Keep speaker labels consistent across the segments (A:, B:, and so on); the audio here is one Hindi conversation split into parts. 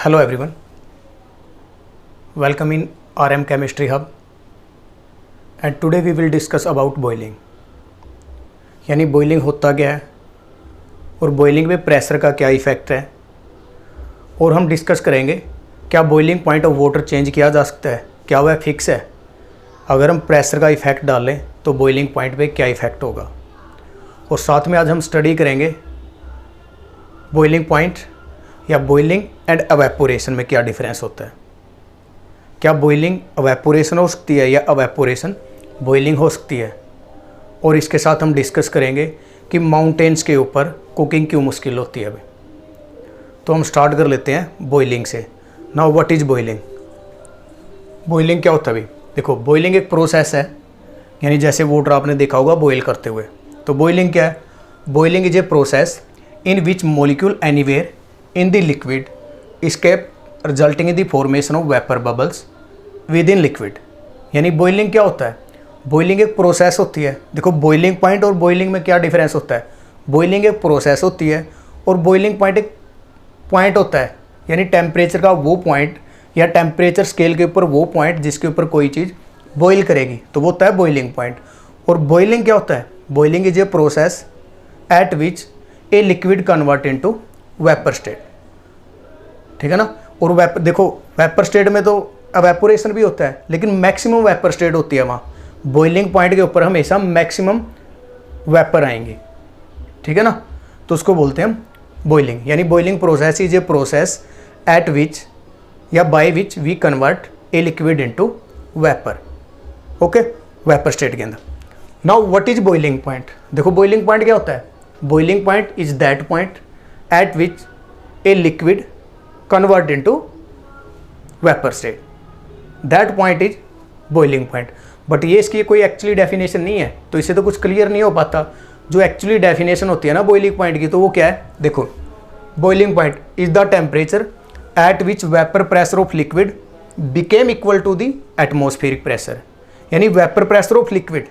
A: Hello everyone, welcome in RM Chemistry Hub and today we will discuss about boiling। यानी बॉइलिंग होता क्या है और बॉइलिंग में प्रेशर का क्या इफ़ेक्ट है, और हम डिस्कस करेंगे क्या boiling point of water change किया जा सकता है, क्या वह फिक्स है। अगर हम प्रेशर का इफ़ेक्ट डालें तो बॉइलिंग पॉइंट पे क्या इफ़ेक्ट होगा, और साथ में आज हम स्टडी करेंगे बॉइलिंग पॉइंट या बॉइलिंग एंड एवेपोरेशन में क्या डिफरेंस होता है। क्या बॉइलिंग एवेपोरेशन हो सकती है या एवेपोरेशन बॉइलिंग हो सकती है, और इसके साथ हम डिस्कस करेंगे कि माउंटेन्स के ऊपर कुकिंग क्यों मुश्किल होती है। अभी तो हम स्टार्ट कर लेते हैं बॉइलिंग से। Now what is boiling. Boiling क्या होता है। अभी देखो, बॉइलिंग एक प्रोसेस है, यानी जैसे वाटर आपने देखा होगा बॉइल करते हुए। तो बॉइलिंग क्या है। Boiling is a process in which molecule anywhere in the liquid escape resulting in the formation of vapor bubbles within liquid। यानी बॉइलिंग क्या होता है। बॉइलिंग एक प्रोसेस होती है। देखो, बॉइलिंग पॉइंट और बॉइलिंग में क्या डिफरेंस होता है। बॉइलिंग एक प्रोसेस होती है और बॉइलिंग पॉइंट एक पॉइंट होता है, यानी टेम्परेचर का वो पॉइंट या टेम्परेचर स्केल के ऊपर वो पॉइंट जिसके ऊपर कोई चीज़ बॉइल करेगी, तो वो होता है बॉइलिंग पॉइंट। और बॉइलिंग क्या होता है। Boiling is a process at which a liquid convert into vapour state, ठीक है ना। और वेपर, देखो वेपर स्टेट में तो एवेपोरेशन भी होता है, लेकिन मैक्सिमम वेपर स्टेट होती है वहाँ। बॉइलिंग पॉइंट के ऊपर हमेशा मैक्सिमम वेपर आएंगे, ठीक है ना। तो उसको बोलते हैं हम बॉइलिंग। यानी boiling process is a process at which या by which we convert a liquid into vapour. Okay, vapour state के अंदर। Now what is boiling point. देखो, बॉइलिंग पॉइंट क्या होता है। Boiling point is that point at which a liquid convert into vapor state, that point is boiling point। But ये इसकी कोई एक्चुअली डेफिनेशन नहीं है, तो इसे तो कुछ क्लियर नहीं हो पाता। जो एक्चुअली डेफिनेशन होती है ना बॉइलिंग पॉइंट की, तो वो क्या है। देखो, boiling point is the temperature at which vapour pressure of liquid became equal to the atmospheric pressure. यानी vapour pressure of liquid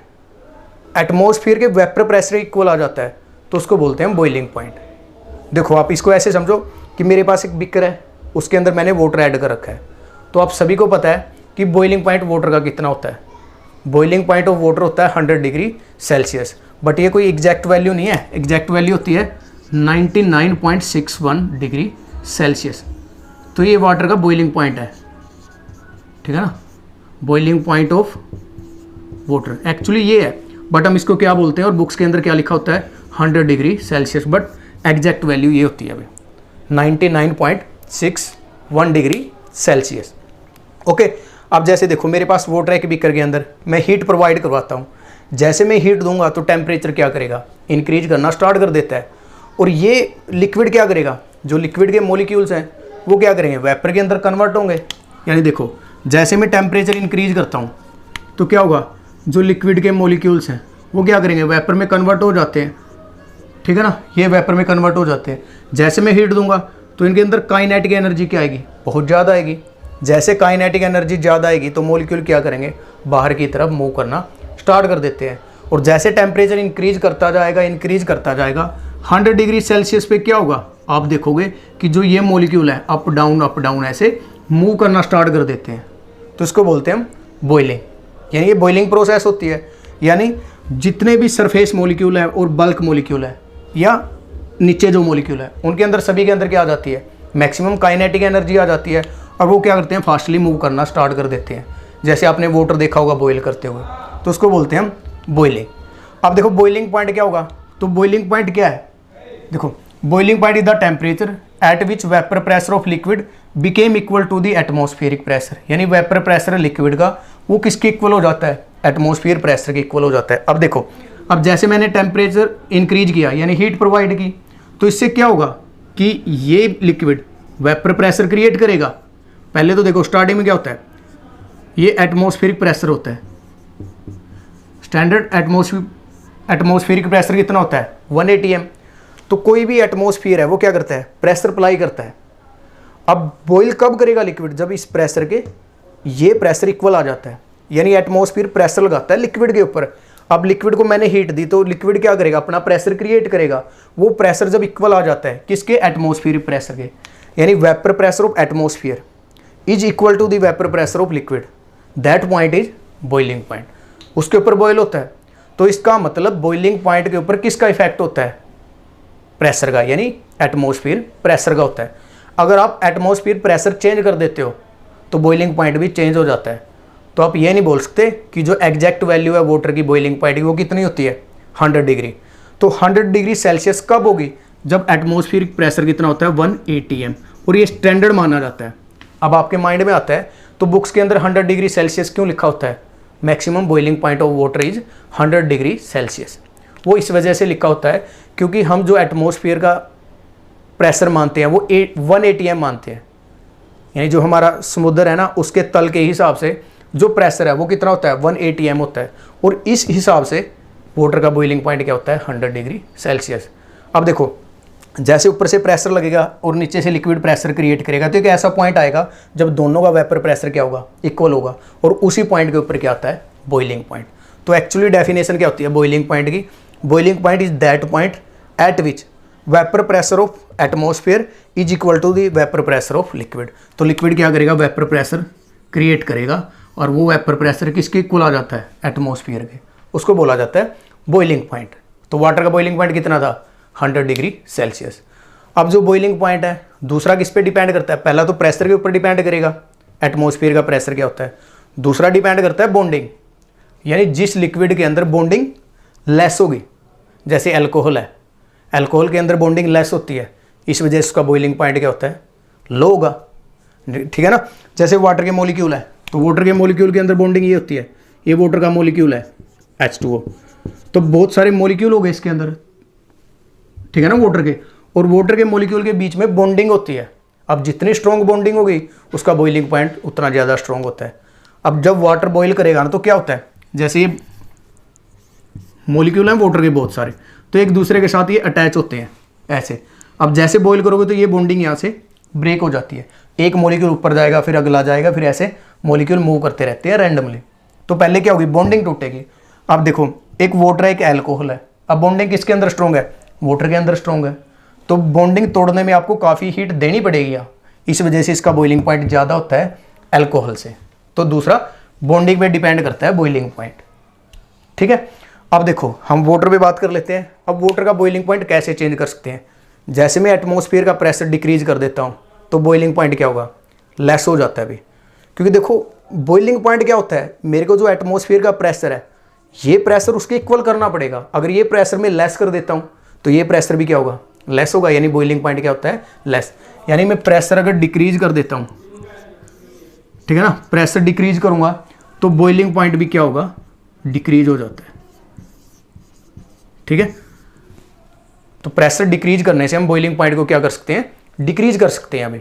A: atmosphere के वेपर प्रेशर इक्वल आ जाता है, तो उसको बोलते हैं बॉइलिंग पॉइंट। देखो, आप इसको ऐसे समझो कि मेरे पास एक बिकर है, उसके अंदर मैंने वाटर ऐड कर रखा है। तो आप सभी को पता है कि बॉइलिंग पॉइंट वाटर का कितना होता है। बॉइलिंग पॉइंट ऑफ वाटर होता है 100 डिग्री सेल्सियस, बट ये कोई एग्जैक्ट वैल्यू नहीं है। एग्जैक्ट वैल्यू होती है 99.61 डिग्री सेल्सियस। तो ये वाटर का बॉइलिंग पॉइंट है, ठीक है ना। Boiling point of water actually ये है, बट हम इसको क्या बोलते हैं, और बुक्स के अंदर क्या लिखा होता है 100 degree Celsius, but exact value ये होती है अभी 99.61 डिग्री सेल्सियस। ओके, अब जैसे देखो, मेरे पास वाटर है कि बीकर के अंदर, मैं हीट प्रोवाइड करवाता हूँ। जैसे मैं हीट दूंगा तो टेम्परेचर क्या करेगा, इंक्रीज करना स्टार्ट कर देता है। और ये लिक्विड क्या करेगा, जो लिक्विड के मॉलिक्यूल्स हैं वो क्या करेंगे, वेपर के अंदर कन्वर्ट होंगे। यानी देखो, जैसे मैं टेम्परेचर इंक्रीज करता हूँ तो क्या होगा, जो लिक्विड के मॉलिक्यूल्स हैं वो क्या करेंगे, वेपर में कन्वर्ट हो जाते हैं, ठीक है ना। ये वेपर में कन्वर्ट हो जाते हैं। जैसे मैं हीट दूंगा तो इनके अंदर काइनेटिक एनर्जी क्या आएगी, बहुत ज़्यादा आएगी। जैसे काइनेटिक एनर्जी ज़्यादा आएगी तो मॉलिक्यूल क्या करेंगे, बाहर की तरफ मूव करना स्टार्ट कर देते हैं। और जैसे टेम्परेचर इंक्रीज करता जाएगा 100 डिग्री सेल्सियस पे क्या होगा, आप देखोगे कि जो ये मॉलिक्यूल है अप डाउन ऐसे मूव करना स्टार्ट कर देते हैं। तो इसको बोलते हैं हम बॉइलिंग। यानी ये बॉइलिंग प्रोसेस होती है। यानी जितने भी सरफेस मॉलिक्यूल है और बल्क मॉलिक्यूल है या नीचे जो मॉलिक्यूल है, उनके अंदर सभी के अंदर क्या आ जाती है, मैक्सिमम काइनेटिक एनर्जी आ जाती है, और वो क्या करते हैं, फास्टली मूव करना स्टार्ट कर देते हैं। जैसे आपने वाटर देखा होगा बॉईल करते हुए, तो उसको बोलते हैं हम बॉइलिंग। अब देखो, बॉइलिंग पॉइंट क्या होगा। तो बॉइलिंग पॉइंट क्या है। देखो, boiling point is the temperature at which vapour pressure of liquid became equal to the atmospheric pressure. यानी वेपर प्रेशर लिक्विड का वो किसके इक्वल हो जाता है, एटमॉस्फेयर प्रेशर के इक्वल हो जाता है। अब देखो, अब जैसे मैंने टेम्परेचर इंक्रीज किया यानी हीट प्रोवाइड की, तो इससे क्या होगा कि ये लिक्विड वेपर प्रेशर क्रिएट करेगा। पहले तो देखो, स्टार्टिंग में क्या होता है, ये एटमॉस्फेरिक प्रेशर होता है। स्टैंडर्ड एटमॉस्फेरिक प्रेशर कितना होता है, 180 m। तो कोई भी एटमॉस्फेयर है वो क्या करता है, प्रेशर अप्लाई करता है। अब बॉइल कब करेगा लिक्विड, जब इस प्रेशर के ये प्रेशर इक्वल आ जाता है। यानी एटमॉस्फेयर प्रेशर लगाता है लिक्विड के ऊपर। अब लिक्विड को मैंने हीट दी तो लिक्विड क्या करेगा, अपना प्रेशर क्रिएट करेगा। वो प्रेशर जब इक्वल आ जाता है किसके, एटमॉस्फेरिक प्रेशर के, यानी vapour pressure of atmosphere is equal to the vapour pressure of liquid, that point is boiling point. उसके ऊपर बॉयल होता है, तो इसका मतलब बॉइलिंग पॉइंट के ऊपर किसका इफेक्ट होता है? प्रेशर का, यानी एटमोसफियर प्रेशर का होता है। अगर आप एटमोसफियर प्रेशर चेंज कर देते हो तो बॉइलिंग पॉइंट भी चेंज हो जाता है। तो आप ये नहीं बोल सकते कि जो एग्जैक्ट वैल्यू है वाटर की बॉइलिंग पॉइंट की वो कितनी होती है, 100 डिग्री। तो 100 डिग्री सेल्सियस कब होगी? जब एटमोसफियरिक प्रेशर कितना होता है, 1 atm, और ये स्टैंडर्ड माना जाता है। अब आपके माइंड में आता है तो बुक्स के अंदर 100 डिग्री सेल्सियस क्यों लिखा होता है? Maximum boiling point of water is 100 degree Celsius. वो इस वजह से लिखा होता है क्योंकि हम जो एटमोसफियर का प्रेशर मानते हैं वो 1 atm मानते हैं, यानी जो हमारा समुद्र है ना उसके तल के हिसाब से जो प्रेशर है वो कितना होता है, 1 atm होता है। और इस हिसाब से वाटर का बॉइलिंग पॉइंट क्या होता है, 100 डिग्री सेल्सियस। अब देखो, जैसे ऊपर से प्रेशर लगेगा और नीचे से लिक्विड प्रेशर क्रिएट करेगा, तो एक ऐसा पॉइंट आएगा जब दोनों का वेपर प्रेशर क्या होगा, इक्वल होगा, और उसी पॉइंट के ऊपर क्या आता है, बॉइलिंग पॉइंट। तो एक्चुअली डेफिनेशन क्या होती है बॉइलिंग पॉइंट की? Boiling point is that point at which vapour pressure of atmosphere is equal to the vapour pressure of liquid. तो लिक्विड क्या करेगा, वेपर प्रेशर क्रिएट करेगा, और वो वेपर प्रेशर किसके इक्वल आ जाता है, एटमोसफियर के, उसको बोला जाता है बॉइलिंग पॉइंट। तो वाटर का बॉइलिंग पॉइंट कितना था, 100 डिग्री सेल्सियस। अब जो बॉइलिंग पॉइंट है दूसरा किस पे डिपेंड करता है? पहला तो प्रेशर के ऊपर डिपेंड करेगा, एटमोसफियर का प्रेशर क्या होता है। दूसरा डिपेंड करता है बॉन्डिंग, यानी जिस लिक्विड के अंदर बॉन्डिंग लेस होगी, जैसे अल्कोहल है, अल्कोहल के अंदर बॉन्डिंग लेस होती है, इस वजह से उसका बॉइलिंग पॉइंट क्या होता है, लो होगा। ठीक है ना। जैसे वाटर के मॉलिक्यूल है, तो वाटर के मॉलिक्यूल के अंदर बॉन्डिंग ये होती है, ये वाटर का मॉलिक्यूल है H2O, तो बहुत सारे मॉलिक्यूल हो गए इसके अंदर, ठीक है ना, वाटर के, और वाटर के मॉलिक्यूल के बीच में बॉन्डिंग होती है। अब जितनी स्ट्रॉन्ग बॉन्डिंग होगी उसका बॉइलिंग पॉइंट उतना ज़्यादा स्ट्रॉन्ग होता है। अब जब वाटर बॉईल करेगा ना तो क्या होता है, जैसे ये मॉलिक्यूल हैं वाटर के बहुत सारे, तो एक दूसरे के साथ ये अटैच होते हैं ऐसे। अब जैसे बॉईल करोगे तो ये बॉन्डिंग यहाँ से ब्रेक हो जाती है, एक मॉलिक्यूल ऊपर जाएगा फिर अगला जाएगा, फिर ऐसे मॉलिक्यूल मूव करते रहते हैं रैंडमली। तो पहले क्या होगी, बॉन्डिंग टूटेगी। अब देखो, एक वाटर है एक अल्कोहल है, अब बॉन्डिंग किसके अंदर स्ट्रॉन्ग है, वाटर के अंदर स्ट्रॉन्ग है, तो बॉन्डिंग तोड़ने में आपको काफ़ी हीट देनी पड़ेगी, इस वजह से इसका बॉइलिंग पॉइंट ज़्यादा होता है अल्कोहल से। तो दूसरा बॉन्डिंग पे डिपेंड करता है बॉइलिंग पॉइंट। ठीक है। अब देखो, हम वाटर पे बात कर लेते हैं। अब वाटर का बॉइलिंग पॉइंट कैसे चेंज कर सकते हैं? जैसे मैं एटमॉस्फेयर का प्रेशर डिक्रीज कर देता हूँ तो बॉइलिंग पॉइंट क्या होगा, लेस हो जाता है अभी। क्योंकि देखो बॉइलिंग पॉइंट क्या होता है, मेरे को जो एटमॉस्फेयर का प्रेशर है ये प्रेशर उसके इक्वल करना पड़ेगा। अगर ये प्रेशर मैं लेस कर देता हूँ तो ये प्रेशर भी क्या होगा, लेस होगा, यानी बॉइलिंग पॉइंट क्या होता है, लेस। यानी मैं प्रेशर अगर डिक्रीज कर देता हूँ, ठीक है ना, प्रेशर डिक्रीज करूँगा तो बॉइलिंग पॉइंट भी क्या होगा, डिक्रीज हो जाता है। ठीक है। तो प्रेशर डिक्रीज करने से हम बॉइलिंग पॉइंट को क्या कर सकते हैं, डिक्रीज कर सकते हैं अभी।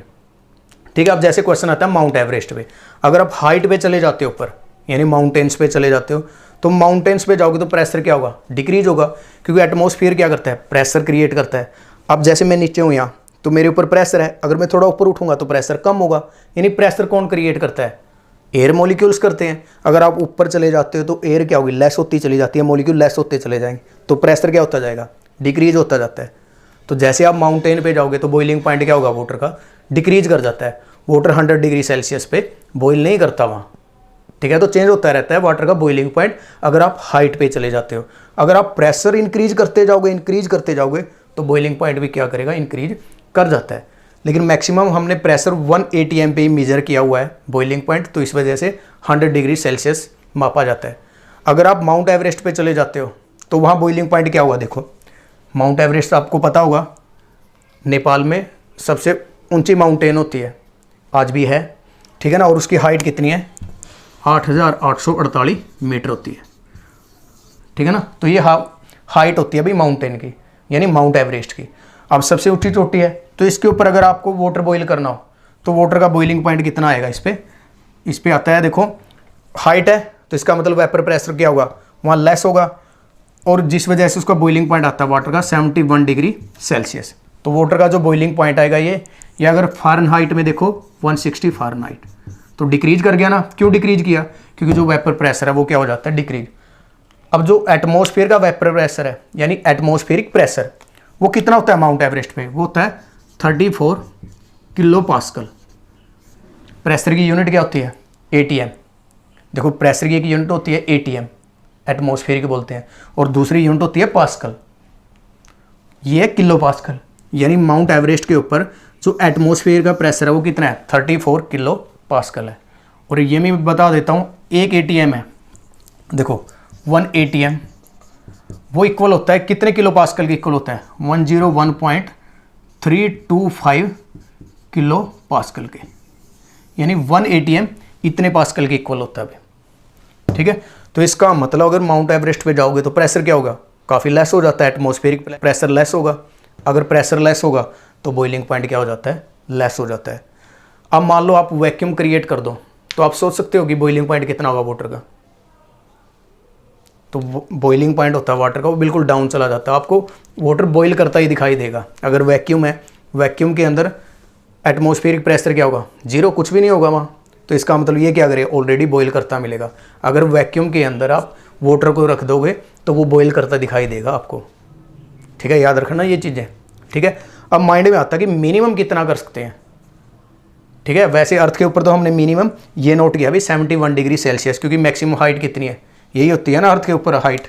A: ठीक है। अब जैसे क्वेश्चन आता है माउंट एवरेस्ट पे, अगर आप हाइट पे चले जाते हो ऊपर, यानी माउंटेन्स पे चले जाते हो, तो माउंटेन्स पे जाओगे तो प्रेशर क्या होगा, डिक्रीज होगा, क्योंकि एटमॉस्फेयर क्या करता है, प्रेशर क्रिएट करता है। अब जैसे मैं नीचे हूँ यहाँ, तो मेरे ऊपर प्रेशर है, अगर मैं थोड़ा ऊपर उठूंगा तो प्रेशर कम होगा। यानी प्रेशर कौन क्रिएट करता है, एयर मॉलिक्यूल्स करते हैं। अगर आप ऊपर चले जाते हो तो एयर क्या होगी, लेस होती चली जाती है, मॉलिक्यूल लेस होते चले जाएंगे, तो प्रेशर क्या होता जाएगा, डिक्रीज होता जाता है। तो जैसे आप माउंटेन पे जाओगे तो बॉइलिंग पॉइंट क्या होगा, वाटर का डिक्रीज कर जाता है। वाटर 100 डिग्री सेल्सियस पे बॉइल नहीं करता वहाँ। ठीक है। तो चेंज होता रहता है वाटर का बॉइलिंग पॉइंट अगर आप हाइट पे चले जाते हो। अगर आप प्रेशर इंक्रीज करते जाओगे तो बॉइलिंग पॉइंट भी क्या करेगा, इंक्रीज कर जाता है। लेकिन मैक्सिमम हमने प्रेशर 1 atm पे ही मेजर किया हुआ है बॉइलिंग पॉइंट, तो इस वजह से 100 डिग्री सेल्सियस मापा जाता है। अगर आप माउंट एवरेस्ट पे चले जाते हो तो वहाँ बॉइलिंग पॉइंट क्या होगा, देखो माउंट एवरेस्ट आपको पता होगा नेपाल में सबसे ऊंची माउंटेन होती है, आज भी है। ठीक है ना। और उसकी हाइट कितनी है, 8,848 मीटर होती है। ठीक है ना। तो ये हाइट होती है भाई माउंटेन की, यानी माउंट एवरेस्ट की। अब सबसे ऊंची चोटी है, तो इसके ऊपर अगर आपको वाटर बॉईल करना हो तो वाटर का बॉइलिंग पॉइंट कितना आएगा, इस पे आता है, देखो हाइट है तो इसका मतलब वेपर प्रेशर क्या होगा, वहाँ लेस होगा, और जिस वजह से उसका बॉइलिंग पॉइंट आता है वाटर का 71 डिग्री सेल्सियस। तो वाटर का जो बॉइलिंग पॉइंट आएगा ये अगर फ़ारेनहाइट में देखो 160 फ़ारेनहाइट, तो डिक्रीज कर गया ना। क्यों डिक्रीज किया, क्योंकि जो वेपर प्रेशर है वो क्या हो जाता है, डिक्रीज। अब जो एटमॉस्फेयर का वेपर प्रेशर है, यानी एटमॉस्फेरिक प्रेशर, वो कितना होता है माउंट एवरेस्ट पे, वो होता है 34 किलो पास्कल। प्रेशर की यूनिट क्या होती है? ATM। देखो प्रेशर की एक यूनिट होती है ATM, एटमॉस्फेरिक बोलते हैं, और दूसरी यूनिट होती है पास्कल। ये है किलो पास्कल। यानी माउंट एवरेस्ट के ऊपर जो एटमॉस्फेयर का प्रेशर है वो कितना है? 34 किलो पास्कल है। और ये मैं बता देता हूँ, एक ATM है, देखो 1 ATM वो इक्वल होता है कितने किलो पास्कल के इक्वल होता है? 101.325 किलो पास्कल के। यानी 1 ATM इतने पास्कल के इक्वल होता है अभी, ठीक है। तो इसका मतलब अगर माउंट एवरेस्ट पे जाओगे तो प्रेशर क्या होगा? काफ़ी लेस हो जाता है, एटमॉस्फेरिक प्रेशर लेस होगा। अगर प्रेशर लेस होगा तो बॉइलिंग पॉइंट क्या हो जाता है? लेस हो जाता है। अब मान लो आप वैक्यूम क्रिएट कर दो तो आप सोच सकते हो कि बॉइलिंग पॉइंट कितना होगा वाटर का। तो बॉइलिंग पॉइंट होता है वाटर का वो बिल्कुल डाउन चला जाता है, आपको वाटर बॉईल करता ही दिखाई देगा। अगर वैक्यूम है, वैक्यूम के अंदर एटमॉस्फेरिक प्रेशर क्या होगा? 0, कुछ भी नहीं होगा वहाँ। तो इसका मतलब ये क्या करेगा? ऑलरेडी बॉईल करता मिलेगा। अगर वैक्यूम के अंदर आप वाटर को रख दोगे तो वो बॉईल करता दिखाई देगा आपको, ठीक है। याद रखना ये चीज़ें, ठीक है। अब माइंड में आता है कि मिनिमम कितना कर सकते हैं, ठीक है। वैसे अर्थ के ऊपर तो हमने मिनिमम ये नोट किया भाई 71 डिग्री सेल्सियस, क्योंकि मैक्सिमम हाइट कितनी है? यही होती है ना अर्थ के ऊपर हाइट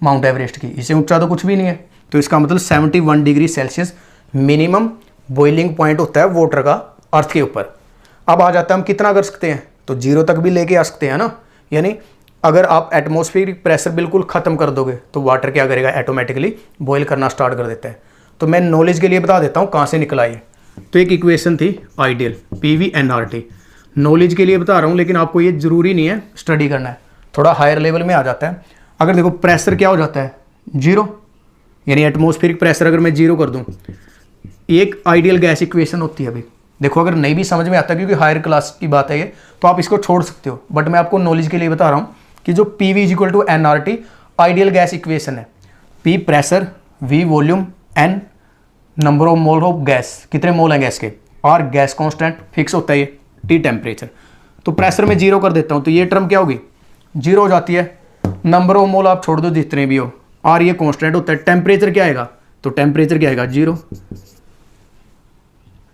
A: माउंट एवरेस्ट की, इससे ऊंचा तो कुछ भी नहीं है। तो इसका मतलब 71 degree Celsius minimum boiling point होता है वाटर का अर्थ के ऊपर। अब आ जाता है हम कितना कर सकते हैं, तो 0 तक भी लेके आ सकते हैं ना। यानी अगर आप एटमॉस्फेरिक प्रेशर बिल्कुल ख़त्म कर दोगे तो वाटर क्या करेगा? ऑटोमेटिकली बॉईल करना स्टार्ट कर देता है। तो मैं नॉलेज के लिए बता देता हूँ कहाँ से निकला ये। तो एक इक्वेशन थी आइडियल PV/nRT, नॉलेज के लिए बता रहा हूँ, लेकिन आपको ये ज़रूरी नहीं है स्टडी करना है, थोड़ा हायर लेवल में आ जाता है। अगर देखो प्रेशर क्या हो जाता है? 0, यानी एटमॉस्फेरिक प्रेशर अगर मैं 0 कर दूँ, एक आइडियल गैस इक्वेशन होती है। अभी देखो अगर नहीं भी समझ में आता क्योंकि हायर क्लास की बात है ये, तो आप इसको छोड़ सकते हो, बट मैं आपको नॉलेज के लिए बता रहा हूँ कि जो PV=nRT आइडियल गैस इक्वेशन है। P pressure, V volume, N number of mole of gas, कितने मोल हैं गैस के, R गैस कांस्टेंट फिक्स होता है ये, T टेम्परेचर। तो प्रेशर में 0 कर देता हूँ तो ये टर्म क्या होगी? 0 हो जाती है। नंबर ऑफ मोल आप छोड़ दो जितने भी हो, R ये कांस्टेंट होता है। टेम्परेचर क्या आएगा? तो टेम्परेचर क्या आएगा?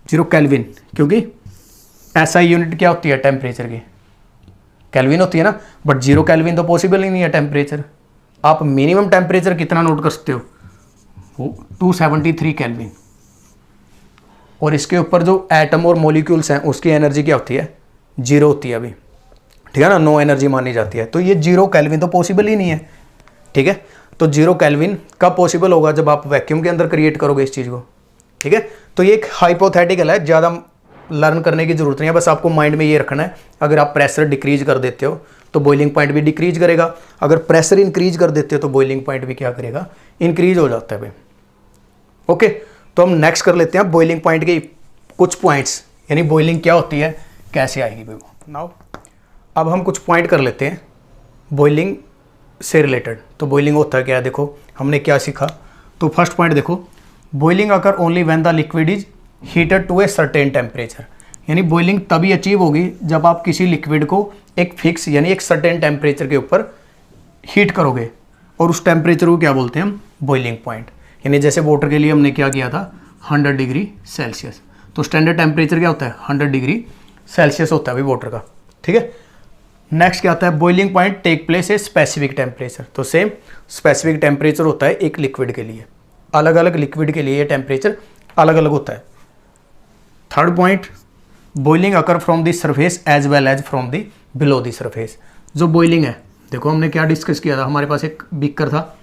A: 0 केल्विन, क्योंकि SI यूनिट क्या होती है टेम्परेचर की? केल्विन होती है ना। बट 0 केल्विन तो पॉसिबल ही नहीं है टेम्परेचर। आप मिनिमम टेम्परेचर कितना नोट कर सकते हो? 273 केल्विन। और इसके ऊपर जो एटम और मॉलिक्यूल्स हैं उसकी एनर्जी क्या होती है? 0 होती है अभी, ठीक है ना, नो एनर्जी मानी जाती है। तो ये 0 केल्विन तो पॉसिबल ही नहीं है, ठीक है। तो 0 केल्विन कब पॉसिबल होगा? जब आप वैक्यूम के अंदर क्रिएट करोगे इस चीज़ को, ठीक है। तो ये एक हाइपोथेटिकल है, ज़्यादा लर्न करने की जरूरत नहीं है, बस आपको माइंड में ये रखना है। अगर आप प्रेशर डिक्रीज कर देते हो तो बॉइलिंग पॉइंट भी डिक्रीज करेगा, अगर प्रेशर इंक्रीज कर देते हो तो बॉइलिंग पॉइंट भी क्या करेगा? इंक्रीज हो जाता है भाई। ओके, तो हम नेक्स्ट कर लेते हैं बॉइलिंग पॉइंट के कुछ पॉइंट्स, यानी बॉइलिंग क्या होती है, कैसे आएगी भाई वो। नाउ अब हम कुछ पॉइंट कर लेते हैं बॉइलिंग से रिलेटेड। तो बॉइलिंग होता है क्या है, देखो हमने क्या सीखा। तो फर्स्ट पॉइंट देखो, boiling occur only when the liquid is heated to a certain temperature. यानी बॉइलिंग तभी अचीव होगी जब आप किसी लिक्विड को एक फिक्स यानी एक सर्टेन टेम्परेचर के ऊपर हीट करोगे, और उस टेम्परेचर को क्या बोलते हैं हम? Boiling point. यानी जैसे वाटर के लिए हमने क्या किया था? 100 डिग्री सेल्सियस। तो स्टैंडर्ड टेम्परेचर क्या होता है? 100 डिग्री सेल्सियस होता है भाई वाटर का, ठीक है। नेक्स्ट क्या आता है? Boiling point take place a specific temperature. तो सेम स्पेसिफिक टेम्परेचर होता है एक लिक्विड के लिए, अलग अलग लिक्विड के लिए ये टेम्परेचर अलग अलग होता है। Third point, boiling occur from the surface as well as from the below the surface. जो बॉइलिंग है, देखो हमने क्या डिस्कस किया था, हमारे पास एक बीकर था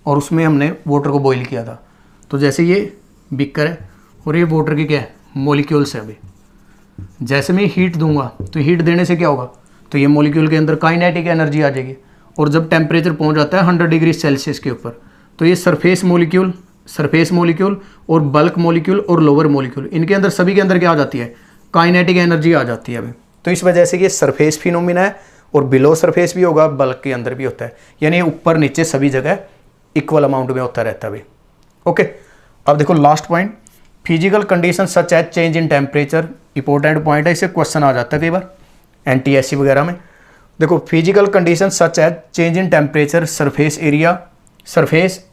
A: और उसमें हमने वाटर को बॉईल किया था। तो जैसे ये बीकर है और ये वाटर की क्या है? मॉलिक्यूल्स है। अभी जैसे मैं हीट दूंगा तो हीट देने से क्या होगा? तो ये मॉलिक्यूल के अंदर काइनेटिक एनर्जी आ जाएगी, और जब टेम्परेचर पहुंच जाता है 100 डिग्री सेल्सियस के ऊपर, तो ये सरफेस मॉलिक्यूल और बल्क मॉलिक्यूल और लोअर मॉलिक्यूल, इनके अंदर सभी के अंदर क्या आ जाती है? काइनेटिक एनर्जी आ जाती है अभी। तो इस वजह से ये सरफेस फिनोमिना है, और बिलो सरफेस भी होगा, बल्क के अंदर भी होता है, यानी ऊपर नीचे सभी जगह इक्वल अमाउंट में होता रहता है अभी। ओके, अब देखो last point, physical condition such as change in temperature. Important point है, इससे क्वेश्चन आ जाता है कई बार NTSC वगैरह में। देखो physical condition such as change in temperature, surface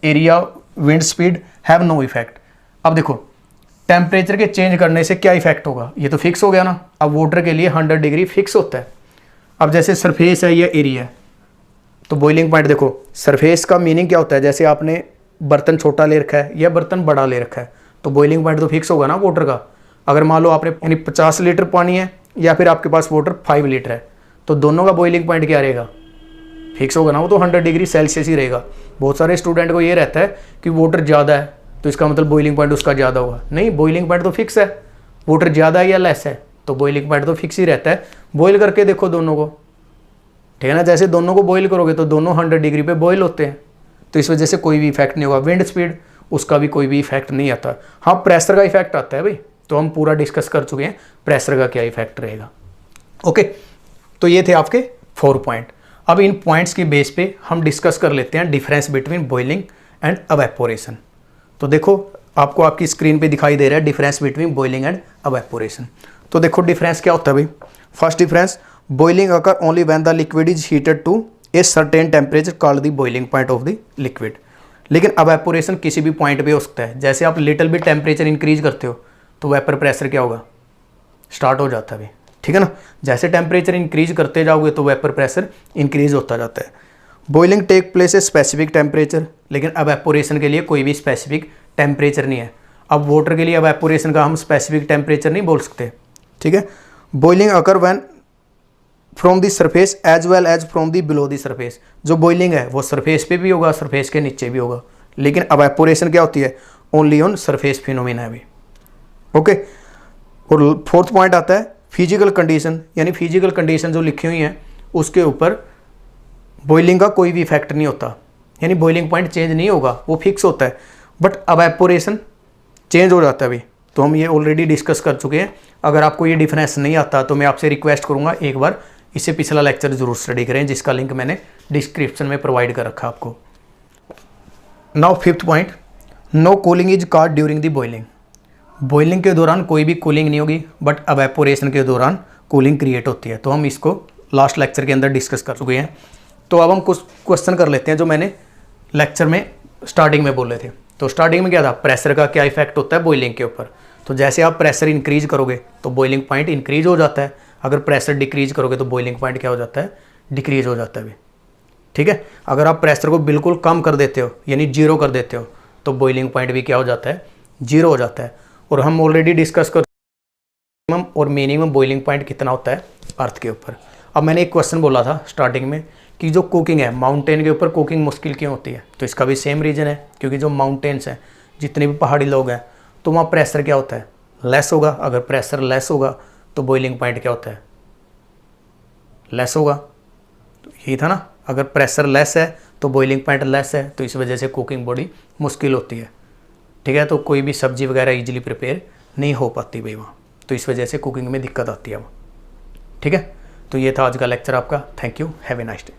A: area, wind speed have no effect. अब देखो टेम्परेचर के चेंज करने से क्या इफेक्ट होगा, ये तो फिक्स हो गया ना। अब वाटर के लिए 100 डिग्री फिक्स होता है। अब जैसे सरफेस है या एरिया है, तो बॉइलिंग पॉइंट देखो, सरफेस का मीनिंग क्या होता है, जैसे आपने बर्तन छोटा ले रखा है या बर्तन बड़ा ले रखा है, तो बॉइलिंग पॉइंट तो फिक्स होगा ना वाटर का। अगर मान लो आपने यानी 50 लीटर पानी है या फिर आपके पास वाटर 5 लीटर है, तो दोनों का बॉइलिंग पॉइंट क्या रहेगा, फिक्स होगा ना, वो तो 100 डिग्री सेल्सियस ही रहेगा। बहुत सारे स्टूडेंट को ये रहता है कि वाटर ज़्यादा है तो इसका मतलब बॉइलिंग पॉइंट उसका ज़्यादा होगा। नहीं, बॉइलिंग पॉइंट तो फिक्स है। वाटर ज़्यादा है या लेस है तो बॉइलिंग पॉइंट तो फिक्स ही रहता है। बॉईल करके देखो दोनों को, ठीक है ना, जैसे दोनों को बॉईल करोगे तो दोनों 100 डिग्री पे बॉईल होते हैं, तो इस वजह से कोई भी इफेक्ट नहीं होगा। विंड स्पीड, उसका भी कोई भी इफेक्ट नहीं आता। हाँ, प्रेशर का इफेक्ट आता है भाई, तो हम पूरा डिस्कस कर चुके हैं प्रेशर का क्या इफेक्ट रहेगा। ओके, तो ये थे आपके 4 पॉइंट। अब इन पॉइंट्स की बेस पे हम डिस्कस कर लेते हैं difference between boiling and evaporation. तो देखो, आपको आपकी स्क्रीन पे दिखाई दे रहा है difference between boiling and evaporation. तो देखो डिफरेंस क्या होता है भाई। First difference, boiling occur only when the liquid is heated to a certain temperature called the boiling point of the liquid. लेकिन अवेपोरेशन किसी भी पॉइंट पे हो सकता है। जैसे आप लिटिल भी टेम्परेचर इंक्रीज करते हो तो वेपर प्रेशर क्या होगा, स्टार्ट हो जाता है भाई, ठीक है ना। जैसे टेम्परेचर इंक्रीज करते जाओगे तो वेपर प्रेशर इंक्रीज होता जाता है। Boiling take place a specific temperature, लेकिन अवेपोरेशन के लिए कोई भी स्पेसिफिक टेम्परेचर नहीं है। अब वाटर के लिए अवेपोरेशन का हम स्पेसिफिक टेम्परेचर नहीं बोल सकते, ठीक है। Boiling occur when from the surface as well as from the below the surface. जो बॉइलिंग है वो सरफेस पे भी होगा, सरफेस के नीचे भी होगा। लेकिन अवेपोरेशन क्या होती है, ओनली ऑन सरफेस फिनोमिना है भी। ओके, और फोर्थ पॉइंट आता है फिजिकल कंडीशन, यानी फिजिकल कंडीशन जो लिखी हुई है उसके ऊपर बॉइलिंग का कोई भी इफेक्ट नहीं होता, यानी बॉइलिंग पॉइंट चेंज नहीं होगा, वो फिक्स होता है। बट अवेपोरेशन चेंज हो जाता है अभी, तो हम ये ऑलरेडी डिस्कस कर चुके हैं। अगर आपको ये डिफरेंस नहीं आता तो मैं आपसे रिक्वेस्ट करूंगा एक बार इससे पिछला लेक्चर जरूर स्टडी करें, जिसका लिंक मैंने डिस्क्रिप्शन में प्रोवाइड कर रखा आपको। Now fifth point, no cooling is called during the boiling. Boiling के दौरान कोई भी कूलिंग नहीं होगी, बट अवेपोरेशन के दौरान कूलिंग क्रिएट होती है। तो हम इसको लास्ट लेक्चर के अंदर डिस्कस कर चुके हैं। तो अब हम कुछ क्वेश्चन कर लेते हैं जो मैंने लेक्चर में स्टार्टिंग में बोले थे। तो स्टार्टिंग में क्या था, प्रेशर का क्या इफेक्ट होता है बॉइलिंग के ऊपर। तो जैसे आप प्रेशर इंक्रीज करोगे तो बॉइलिंग पॉइंट इंक्रीज हो जाता है, अगर प्रेशर डिक्रीज करोगे तो बॉइलिंग पॉइंट क्या हो जाता है, डिक्रीज हो जाता है भी, ठीक है। अगर आप प्रेशर को बिल्कुल कम कर देते हो यानी जीरो कर देते हो तो बॉइलिंग पॉइंट भी क्या हो जाता है, जीरो हो जाता है। और हम ऑलरेडी डिस्कस कर मिनिमम और मिनिमम बॉइलिंग पॉइंट कितना होता है अर्थ के ऊपर। अब मैंने एक क्वेश्चन बोला था स्टार्टिंग में कि जो कुकिंग है, माउंटेन के ऊपर कुकिंग मुश्किल क्यों होती है, तो इसका भी सेम रीज़न है, क्योंकि जो माउंटेन्स हैं, जितने भी पहाड़ी लोग हैं, तो वहाँ प्रेशर क्या होता है, लेस होगा। अगर प्रेशर लेस होगा तो बॉइलिंग पॉइंट क्या होता है, लेस होगा। तो यही था ना, अगर प्रेशर लेस है तो बॉइलिंग पॉइंट लेस है, तो इस वजह से कुकिंग बड़ी मुश्किल होती है, ठीक है। तो कोई भी सब्जी वगैरह इजीली प्रिपेयर नहीं हो पाती भाई वहाँ, तो इस वजह से कुकिंग में दिक्कत आती है वहाँ, ठीक है। तो ये था आज का लेक्चर आपका। Thank you, have a nice day.